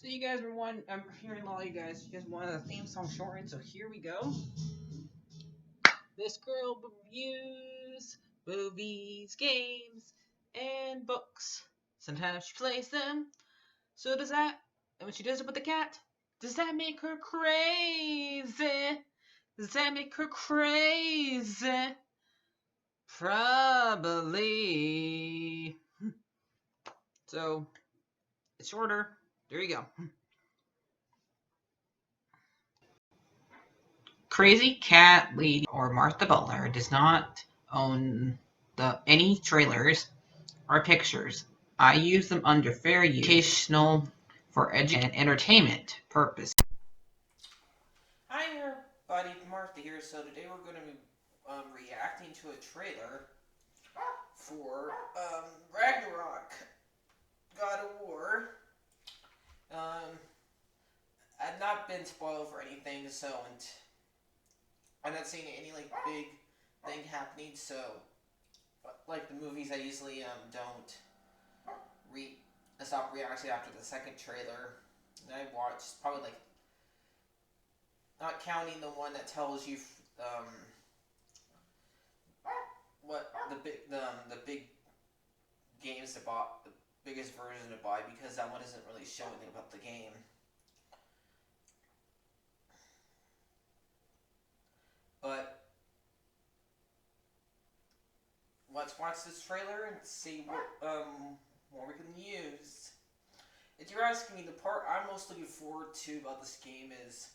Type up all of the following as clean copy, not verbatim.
So you guys were I'm hearing a lot of you guys wanted a theme song shortened, so here we go. This girl reviews movies, games, and books. Sometimes she plays them. So does that, and when she does it with the cat, does that make her crazy? Does that make her crazy? Probably. So, it's shorter. There you go. Crazycatlady or Martha Butler does not own any trailers or pictures. I use them under fair use, educational, for education and entertainment purpose. Hi everybody, Martha here. So today we're going to be reacting to a trailer for Ragnarok, God of War. I've not been spoiled for anything, so I'm not seeing any big thing happening. So, like the movies, I usually don't stop reacting after the second trailer. And I watched probably not counting the one that tells you what the big games to buy, the biggest version to buy, because that one doesn't really show anything about the game. But let's watch this trailer and see what we can use. If you're asking me, the part I'm most looking forward to about this game is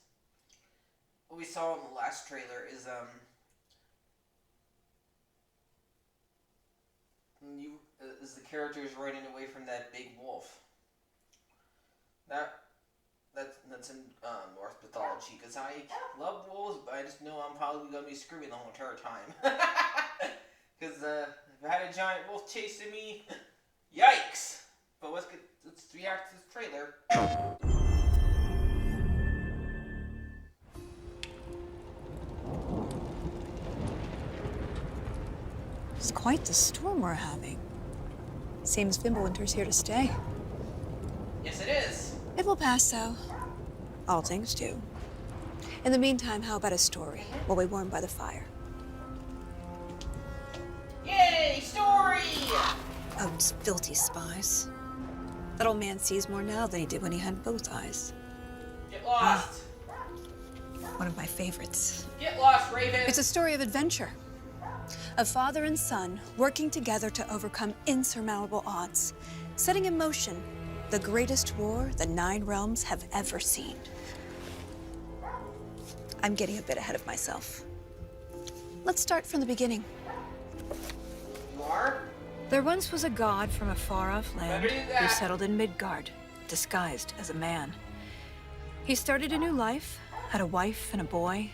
what we saw in the last trailer is the characters running away from that big wolf. That's in Norse mythology, because I love wolves, but I just know I'm probably going to be screaming the whole entire time. Because if I had a giant wolf chasing me, yikes! But let's react to this trailer. It's quite the storm we're having. Seems Fimbulwinter's here to stay. Yes, it is. It will pass, though. All things do. In the meantime, how about a story while we warm by the fire? Yay, story! Odin's filthy spies. That old man sees more now than he did when he had both eyes. Get lost. One of my favorites. Get lost, Raven. It's a story of adventure. A father and son working together to overcome insurmountable odds, setting in motion the greatest war the 9 realms have ever seen. I'm getting a bit ahead of myself. Let's start from the beginning. You are? There once was a god from a far-off land who settled in Midgard, disguised as a man. He started a new life, had a wife and a boy.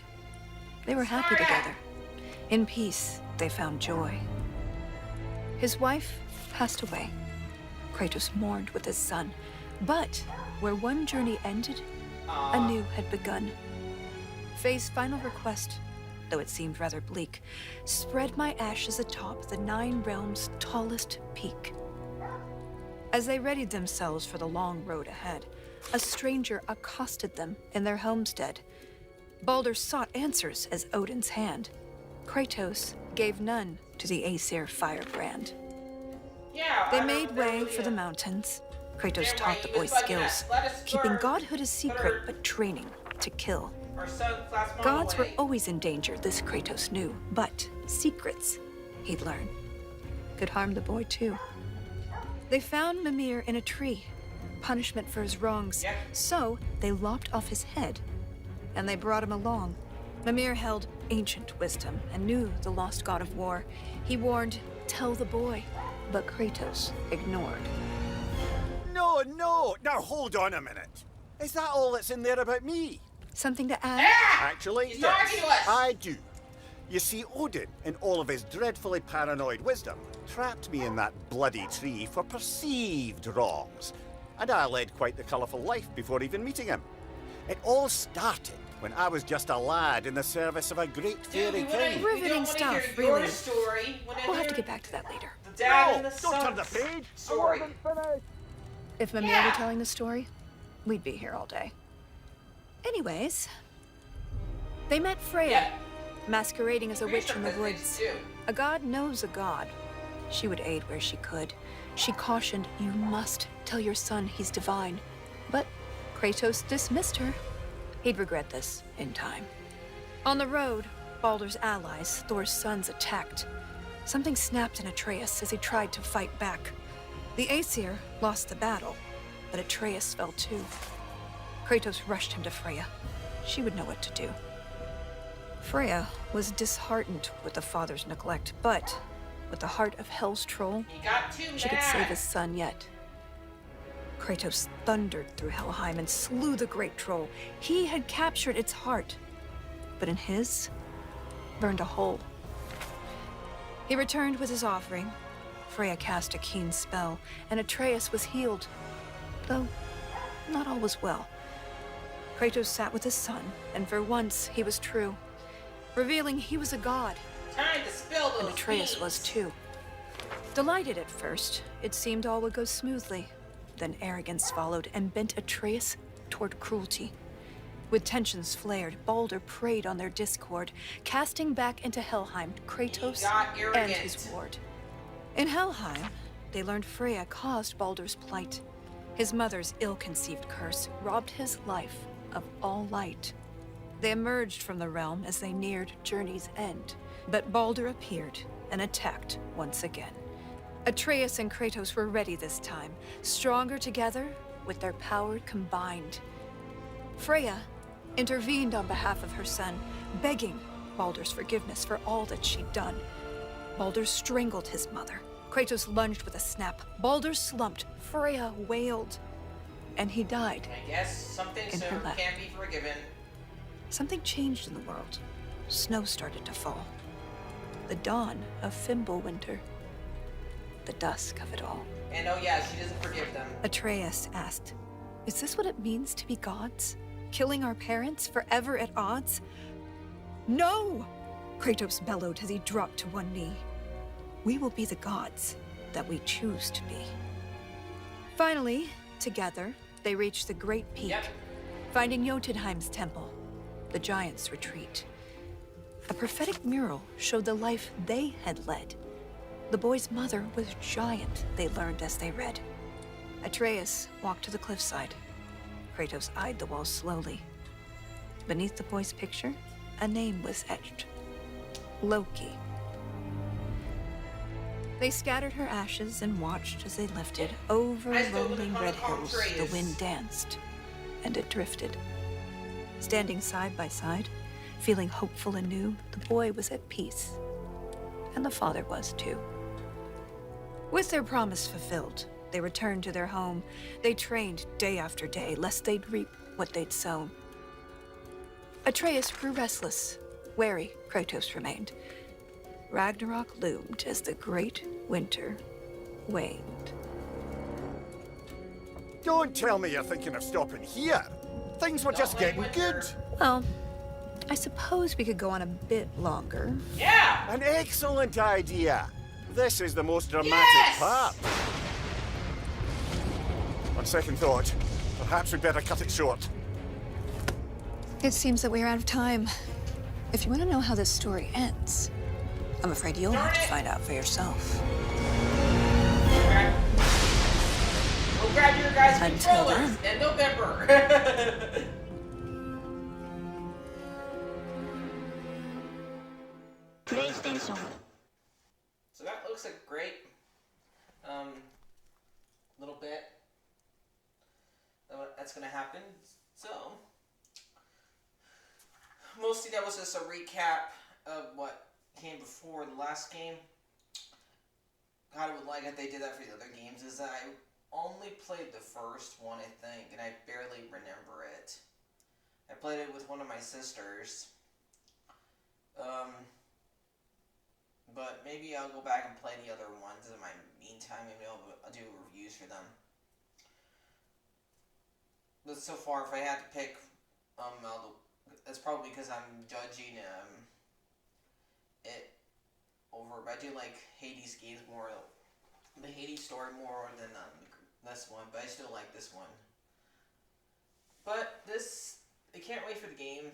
They were happy together. In peace, they found joy. His wife passed away. Kratos mourned with his son. But where one journey ended, a new had begun. Faye's final request, though it seemed rather bleak, spread my ashes atop the 9 realms' tallest peak. As they readied themselves for the long road ahead, a stranger accosted them in their homestead. Baldur sought answers as Odin's hand. Kratos gave none to the Aesir firebrand. Yeah, they made way for the mountains. Kratos taught the boy skills, keeping godhood a secret, but training to kill. Gods were always in danger, this Kratos knew, but secrets, he'd learn, could harm the boy too. They found Mimir in a tree, punishment for his wrongs, so they lopped off his head, and they brought him along. Mimir held ancient wisdom and knew the lost god of war. He warned, tell the boy, but Kratos ignored. No, now hold on a minute. Is that all that's in there about me? Something to add? Actually, yes, I do. You see, Odin, in all of his dreadfully paranoid wisdom, trapped me in that bloody tree for perceived wrongs. And I led quite the colourful life before even meeting him. It all started when I was just a lad in the service of a great fairy king. Riveting stuff, really. We'll have to get back to that later. No, don't turn the page. Story. If Mimir were telling the story, we'd be here all day. Anyways, they met Freya, Yeah. masquerading as a witch in the These woods. too. A god knows a god. She would aid where she could. She cautioned, "You must tell your son he's divine." But Kratos dismissed her. He'd regret this in time. On the road, Baldur's allies, Thor's sons, attacked. Something snapped in Atreus as he tried to fight back. The Aesir lost the battle, but Atreus fell too. Kratos rushed him to Freya. She would know what to do. Freya was disheartened with the father's neglect, but with the heart of Hell's troll, He got too she could mad. save his son yet. Kratos thundered through Helheim and slew the great troll. He had captured its heart, but in his, burned a hole. He returned with his offering. Freya cast a keen spell, and Atreus was healed, though not all was well. Kratos sat with his son, and for once he was true, revealing he was a god, Time to spill those and Atreus beans. was too. Delighted at first, it seemed all would go smoothly. Then arrogance followed and bent Atreus toward cruelty. With tensions flared, Baldur preyed on their discord, casting back into Helheim Kratos He got and arrogant. his ward. In Helheim, they learned Freya caused Baldur's plight. His mother's ill-conceived curse robbed his life of all light. They emerged from the realm as they neared journey's end, but Baldur appeared and attacked once again. Atreus and Kratos were ready this time, stronger together with their power combined. Freya intervened on behalf of her son, begging Baldur's forgiveness for all that she'd done. Baldur strangled his mother. Kratos lunged with a snap. Baldur slumped. Freya wailed. And he died. I guess something In her soon lap. can't be forgiven. Something changed in the world. Snow started to fall. The dawn of Fimbulwinter. The dusk of it all. And oh yeah, she doesn't forgive them. Atreus asked, "Is this what it means to be gods? Killing our parents, forever at odds?" "No!" Kratos bellowed as he dropped to one knee. "We will be the gods that we choose to be." Finally, together, they reached the Great Peak, Yep. finding Jotunheim's temple, the giants' retreat. A prophetic mural showed the life they had led. The boy's mother was giant, they learned as they read. Atreus walked to the cliffside. Kratos eyed the wall slowly. Beneath the boy's picture, a name was etched. Loki. They scattered her ashes and watched as they lifted over I still rolling wanna red call hills. Atreus. The wind danced, and it drifted. Standing side by side, feeling hopeful and new, the boy was at peace. And the father was too. With their promise fulfilled, they returned to their home. They trained day after day, lest they'd reap what they'd sown. Atreus grew restless. Wary, Kratos remained. Ragnarok loomed as the great winter waned. Don't tell me you're thinking of stopping here. Things were just like getting winter. good. Well, I suppose we could go on a bit longer. Yeah! An excellent idea. This is the most dramatic Yes! part. On second thought, perhaps we'd better cut it short. It seems that we are out of time. If you want to know how this story ends, I'm afraid you'll have to find out for yourself. Go grab your guys' Until controllers then. in November. PlayStation. So that looks like great. Little bit. That's gonna happen. So mostly that was just a recap of what came before the last game. God, I would like if they did that for the other games. Is that I only played the first one, I think, and I barely remember it. I played it with one of my sisters. But maybe I'll go back and play the other ones in my meantime. Maybe I'll do reviews for them. But so far, if I had to pick, that's probably because I'm judging it over. But I do like Hades games more, the Hades story more than this one. But I still like this one. But this, I can't wait for the game.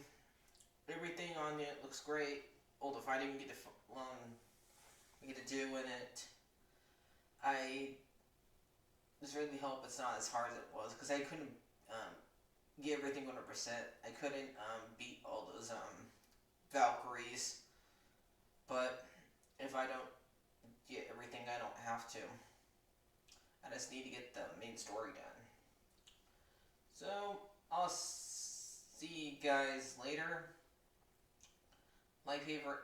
Everything on it looks great. All the fighting we get to do in it. I just really hope it's not as hard as it was, because I couldn't get everything 100%. I couldn't beat all those Valkyries. But if I don't get everything, I don't have to. I just need to get the main story done. So, I'll see you guys later. Like, favorite,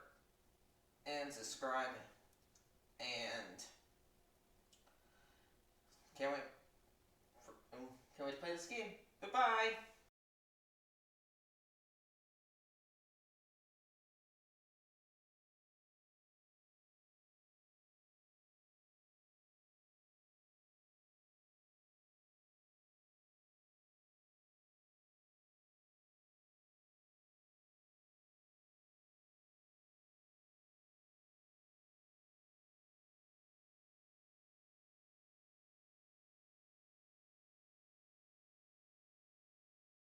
and subscribe. And can't wait to play this game. Bye-bye!